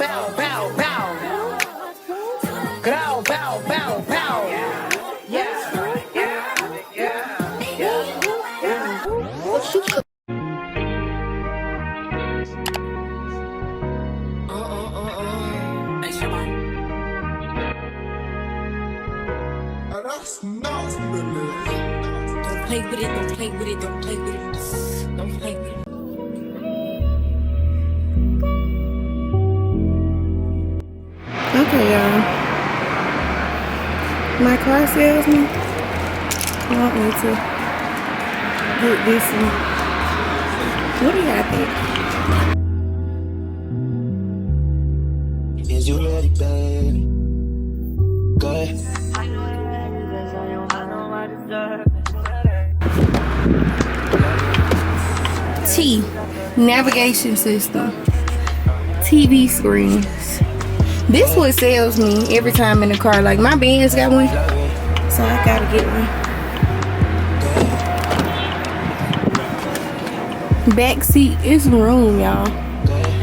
bow, bow, bow. Growl, bow, bow, bow. Yeah, yeah. What you cook? Don't play with it, don't play with it, don't play with it. Don't play with it. Okay, y'all. My car salesman want me to get this one. What do y'all think? Is you ready, baby? Good. T, navigation system, TV screens. This what sells me every time in the car. Like my Benz got one, so I gotta get one. Back seat is room, y'all.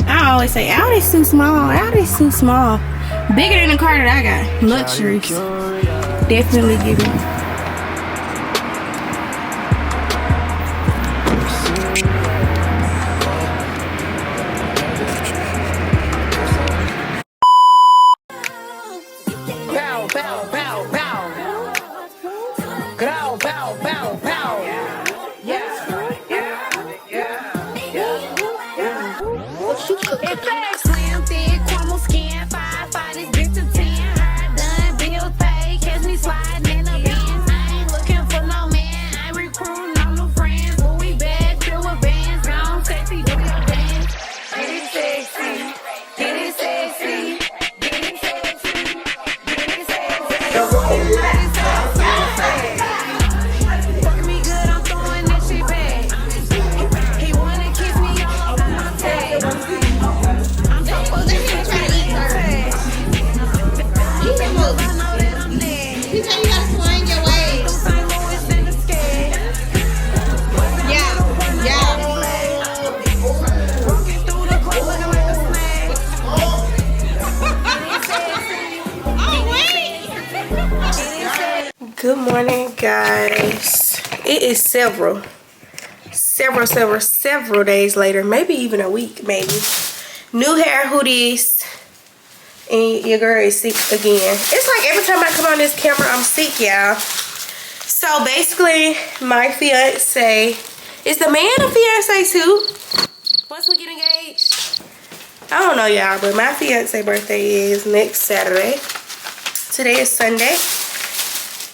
I always say Audi's too small. Audi's too small. Bigger than the car that I got. Luxuries. Definitely give it. Good morning, guys. It is several days later, maybe even a week, maybe. New hair, hoodies, and your girl is sick again. It's like every time I come on this camera, I'm sick, y'all. So basically, my fiance, is the man a fiance too? Once we get engaged? I don't know, y'all, but my fiance birthday is next Saturday. Today is Sunday,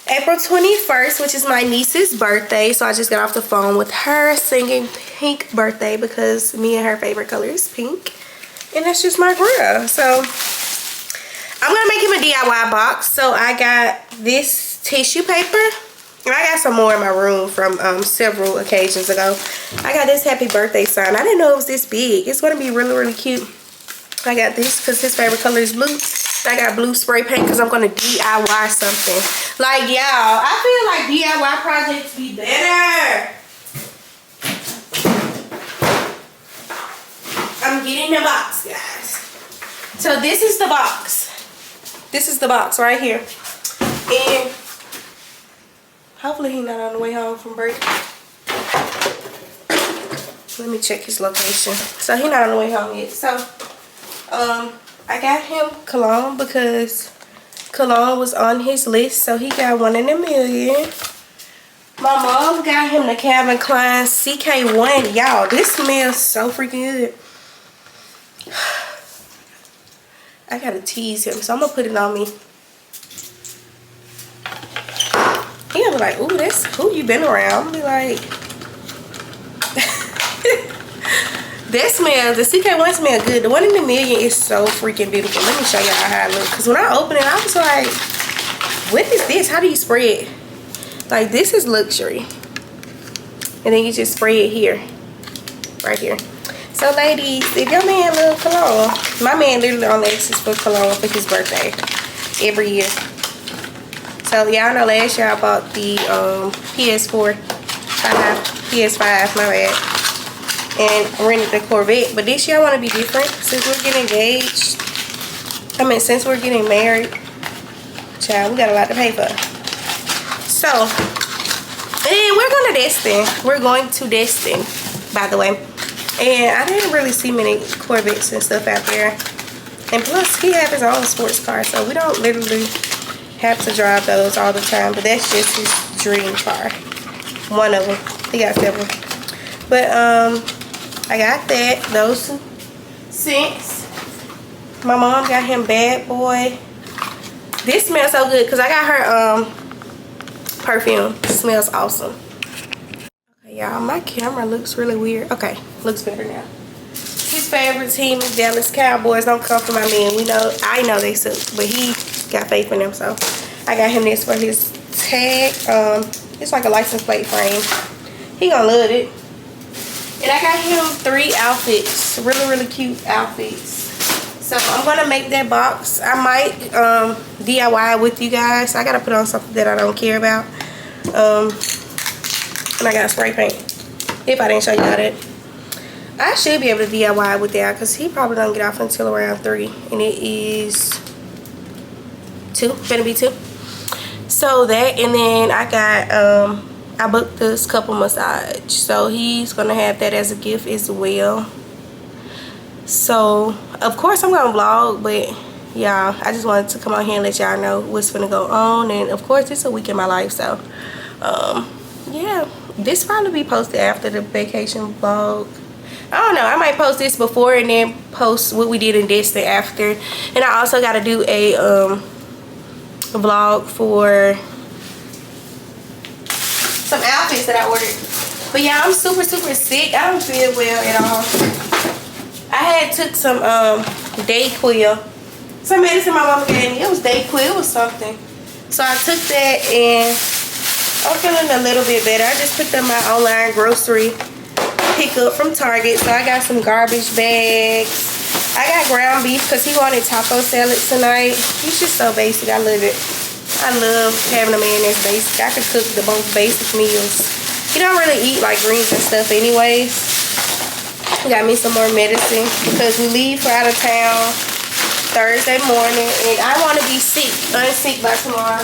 April 21st, which is my niece's birthday. So I just got off the phone with her singing pink birthday because me and her favorite color is pink. And that's just my girl. So I'm going to make him a DIY box. So I got this tissue paper. And I got some more in my room from several occasions ago. I got this happy birthday sign. I didn't know it was this big. It's going to be really, really cute. I got this because his favorite color is blue. I got blue spray paint because I'm going to DIY something. Like, y'all, I feel like DIY projects be better. I'm getting the box, guys. So this is the box. This is the box right here. And hopefully he's not on the way home from break. Let me check his location. So he's not on the way home yet. So, I got him cologne because cologne was on his list, so he got 1 in a million. My mom got him the Calvin Klein CK1. Y'all, this smells so freaking good. I gotta tease him, so I'm gonna put it on me. He gonna be like, ooh, that's who you been around. I'm gonna be like, that smells, the CK1 smells good. The 1 in a million is so freaking beautiful. Let me show y'all how it looks. Because when I opened it, I was like, what is this? How do you spray it? Like, this is luxury. And then you just spray it here. Right here. So, ladies, if your man love cologne, my man literally only asks for cologne for his birthday. Every year. So, y'all know last year I bought the PS5, my bad. And rented the Corvette, but this year I want to be different since we're getting engaged. I mean, since we're getting married, child, we got a lot to pay for. So, and we're going to Destin. We're going to Destin, by the way. And I didn't really see many Corvettes and stuff out there. And plus, he has his own sports car, so we don't literally have to drive those all the time. But that's just his dream car. One of them. He got several. But, I got that. Those scents. My mom got him Bad Boy. This smells so good because I got her perfume. It smells awesome. Okay, y'all, my camera looks really weird. Okay, looks better now. His favorite team is Dallas Cowboys. Don't come for my man. We know, I know they suck, but he got faith in them, so I got him this for his tag. It's like a license plate frame. He gonna love it. And I got him 3 outfits, really cute outfits. So I'm gonna make that box. I might DIY with you guys. I gotta put on something that I don't care about. And I got spray paint. If I didn't show y'all that, I should be able to DIY with that because he probably don't get off until around 3, and it is 2. Gonna be 2. So that, and then I got I booked this couple massage, so he's gonna have that as a gift as well. So of course I'm gonna vlog, but y'all, I just wanted to come on here and let y'all know what's gonna go on. And of course it's a week in my life, so yeah, this probably be posted after the vacation vlog. I don't know, I might post this before and then post what we did in Destin after. And I also got to do a vlog for some outfits that I ordered. But yeah, I'm super sick. I don't feel well at all. I had took some Dayquil, some medicine my mama gave me. It was Dayquil, it was something. So I took that and I'm feeling a little bit better. I just picked up my online grocery pickup from Target. So I got some garbage bags. I got ground beef because he wanted taco salad tonight. He's just so basic. I love it. I love having a man that's basic. I can cook the most basic meals. He don't really eat like greens and stuff anyways. Got me some more medicine because we leave for out of town Thursday morning, and I want to be unsick by tomorrow,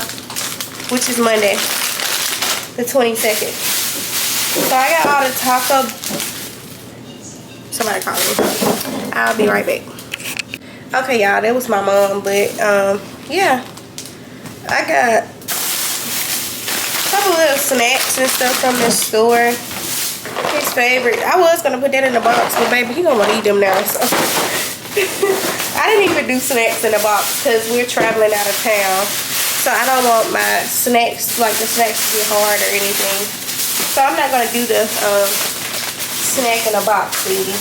which is Monday, the 22nd. So I got all the taco. Somebody called me. I'll be right back. Okay, y'all, that was my mom, but yeah, I got a couple little snacks and stuff from the store. His favorite. I was gonna put that in the box, but baby, he gonna wanna eat them now. So I didn't even do snacks in the box because we're traveling out of town. So I don't want my snacks, like the snacks, to get hard or anything. So I'm not gonna do the snack in a box thingy.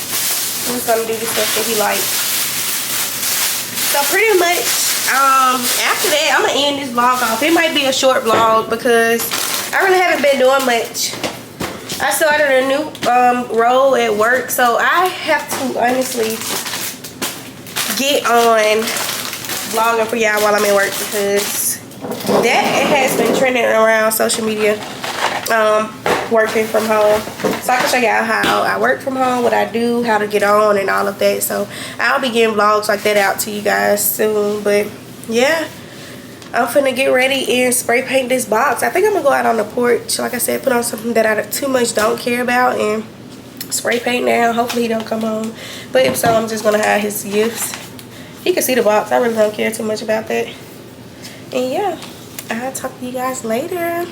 I'm just gonna do the stuff that he likes. So pretty much, after that, I'm gonna end this vlog off. It might be a short vlog because I really haven't been doing much. I started a new role at work, so I have to honestly get on vlogging for y'all while I'm at work because that has been trending around social media, working from home. So I can show y'all how I work from home, what I do, how to get on, and all of that. So I'll be getting vlogs like that out to you guys soon. But yeah, I'm finna get ready and spray paint this box. I think I'm gonna go out on the porch, like I said, put on something that I too much don't care about and spray paint now. Hopefully he don't come home, but if so, I'm just gonna hide his gifts. He can see the box. I really don't care too much about that. And yeah, I'll talk to you guys later.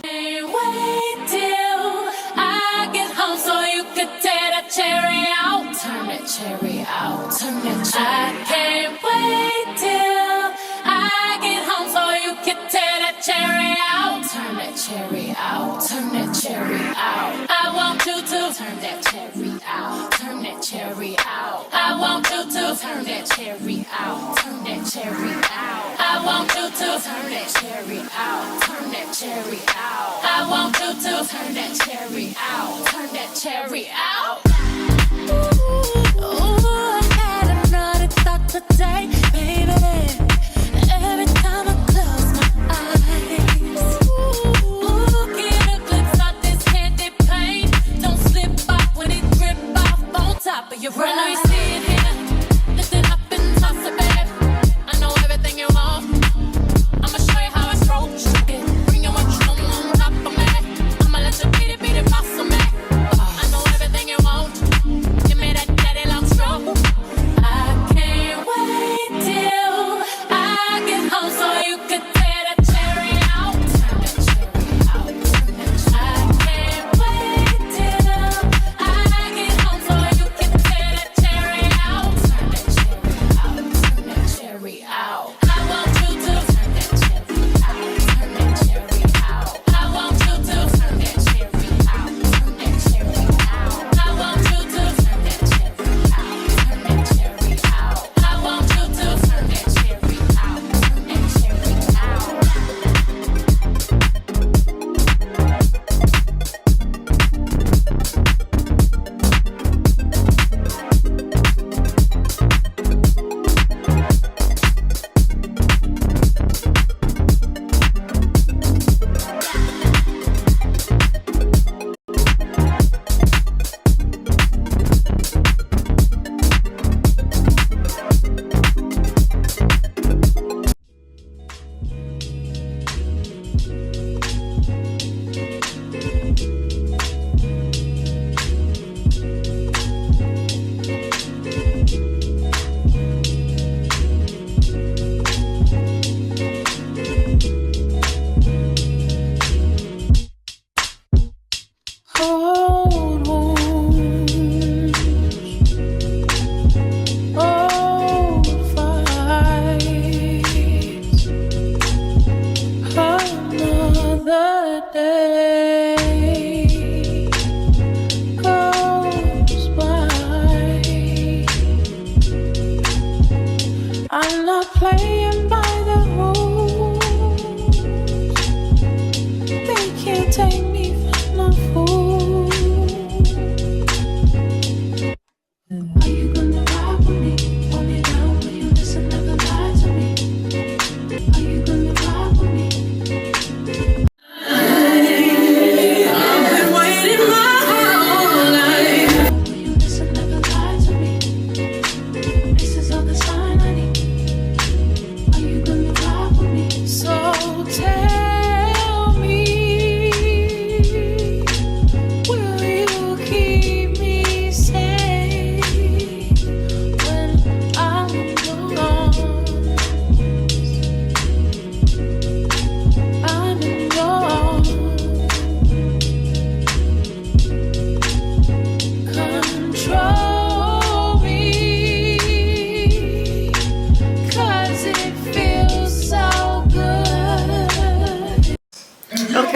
Wait till I get home so you could tear that cherry out. Turn that cherry out. Turn that cherry out. I can't wait till I get home so you could tear that cherry out. Turn that cherry out. Turn that cherry out. I want you to turn that cherry out. Turn that cherry out. I want you to turn that cherry out. Turn that cherry out. I want you to turn that cherry out. Turn that cherry out. I want you to turn that cherry out. Turn that cherry out. Ooh, I had another thought today, baby. Every time I close my eyes, ooh, get a glimpse of this candy paint. Don't slip off when it grip off on top of your eyes. When I see it here, lifting up in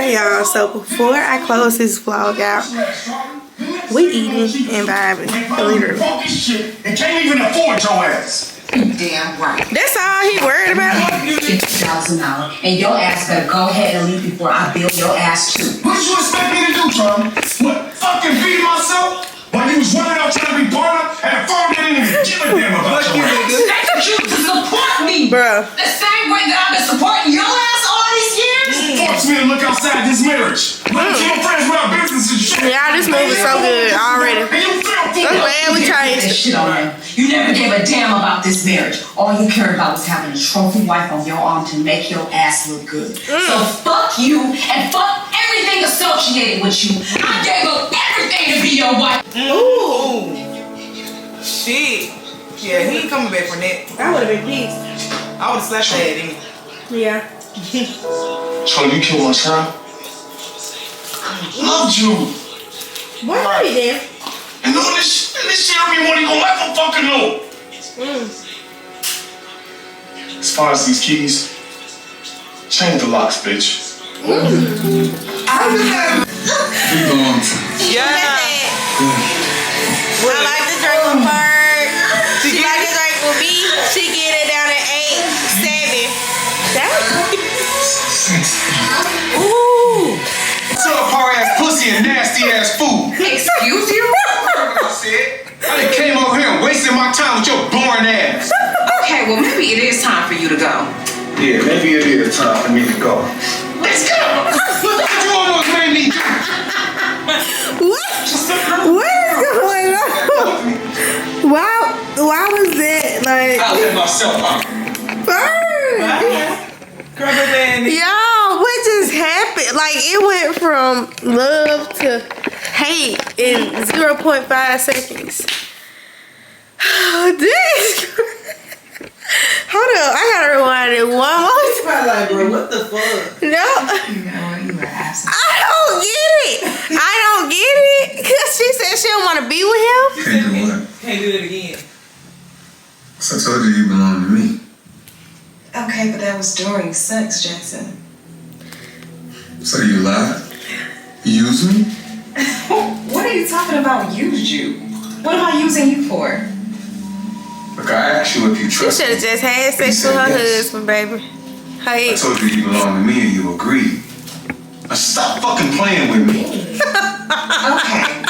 Okay, y'all. So before I close this vlog out, we eating and vibing. Literally. And can't even afford your ass. Damn right. That's all he worried about. $50,000 an hour, and your ass better go ahead and leave before I bill your ass too. What did you expect me to do, Charlie? What? Fucking feed myself? While you was running out trying to be part of, and the firm didn't even give a damn about your ass. I expect you to support me, Bruh. the same way that I've been supporting your ass all these years. Force me to look outside this marriage. Let your friends without business and shit. Yeah, this movie's so good already. And you feel for I'm it. glad we That changed. shit on him. You never gave a damn about this marriage. All you cared about was having a trophy wife on your arm to make your ass look good. So fuck you and fuck everything associated with you. I gave up everything to be your wife. Ooh. Shit. Yeah, he ain't coming back from that. I would have been pissed. I would have slapped that at him. Yeah. Charlie, you killed my child. Loved you. What are you there? And all this shit everyone gonna ever fucking know. As far as these keys, change the locks, bitch. We going. Yeah. I like the drink with her. She like the drink with me. She get it down at 8, 7. Ooh. Subpar ass pussy and nasty ass food. Excuse you? I said. I done came over here and wasted my time with your boring ass. Okay, well maybe it is time for you to go. Yeah, maybe it is time for me to go. Let's go. You almost made me do. What? What is going on? Why was that like? I let myself out. Y'all, what just happened? Like it went from love to hate in 0.5 seconds. This. Hold up, I gotta rewind it one more time. Probably like, bro, what the fuck? No. You were absent. I don't get it. I don't get it. Cause she said she don't want to be with him. Can't do what? Can't do it again. So I told you you belong to me. Okay, but that was during sex, Jackson. So you lied? You used me? What are you talking about, used you? What am I using you for? Look, I asked you if you You trust should me. have just had sex You with her said yes. husband, baby. I Hey. told you you belong to me and you agreed. Now stop fucking playing with me. Okay,